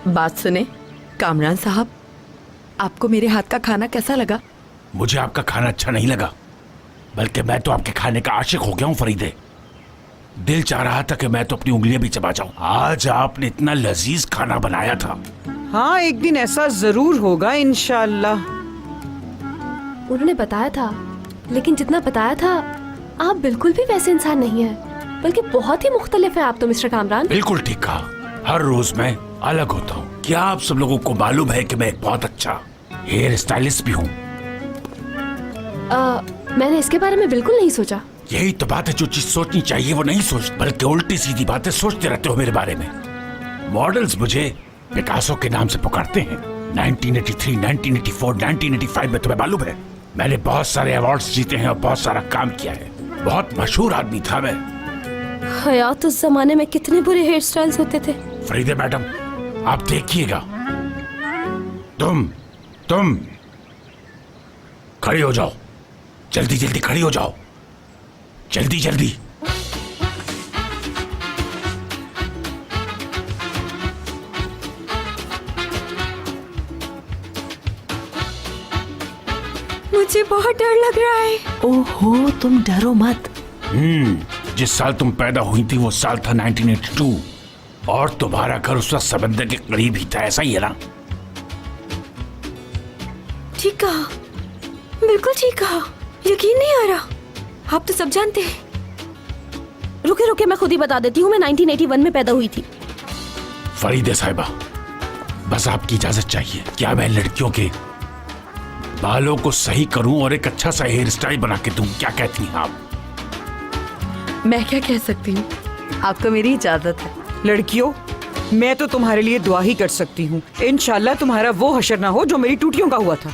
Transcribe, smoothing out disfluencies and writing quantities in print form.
बात सुने कामरान साहब, आपको मेरे हाथ का खाना कैसा लगा? मुझे आपका खाना अच्छा नहीं लगा, बल्कि मैं तो आपके खाने का आशिक हो गया हूँ फरीदे। दिल चाह रहा था कि मैं तो अपनी उंगलियां भी चबा जाऊं। आज आपने इतना लजीज खाना बनाया था। हाँ, एक दिन ऐसा जरूर होगा इंशाअल्लाह। उन्होंने बताया था, लेकिन जितना बताया था आप बिल्कुल भी वैसे इंसान नहीं है, बल्कि बहुत ही मुख्तलिफ है आप तो मिस्टर कामरान। बिल्कुल ठीक कहा, हर रोज मैं अलग होता हूँ। क्या आप सब लोगों को मालूम है कि मैं एक बहुत अच्छा हेयर स्टाइलिस्ट भी हूँ? मैंने इसके बारे में बिल्कुल नहीं सोचा। यही तो बात है, जो चीज सोचनी चाहिए वो नहीं सोचते, बल्कि उल्टी सीधी बातें सोचते रहते हो मेरे बारे में। मॉडल्स मुझे पिकासो के नाम से पुकारते हैं। 1983, 1984, 1985 में तुम्हें मालूम है मैंने बहुत सारे अवार्ड्स जीते हैं और बहुत सारा काम किया है। बहुत मशहूर आदमी था मैं। हयात उस जमाने में कितने बुरे हेयर स्टाइल्स होते थे। फरीदे मैडम, आप देखिएगा। तुम खड़ी हो जाओ, जल्दी जल्दी खड़ी हो जाओ, जल्दी जल्दी। मुझे बहुत डर लग रहा है। ओहो, तुम डरो मत। जिस साल तुम पैदा हुई थी वो साल था 1982, और तुम्हारा घर उस वक्त समंदर के करीब ही था, ऐसा ही है ना? ठीक कहा, बिल्कुल ठीक कहा। यकीन नहीं आ रहा, आप तो सब जानते हैं। रुके रुके, मैं खुद ही बता देती हूँ, मैं 1981 में पैदा हुई थी। फरीदे साहिबा, बस आपकी इजाजत चाहिए। क्या मैं लड़कियों के बालों को सही करूं और एक अच्छा सा हेयर स्टाइल बना के दूं? क्या कहती हैं आप? मैं क्या कह सकती हूँ, आपको मेरी इजाजत है। लड़कियों, मैं तो तुम्हारे लिए दुआ ही कर सकती हूँ। इंशाअल्लाह तुम्हारा वो हशर ना हो जो मेरी टूटियों का हुआ था।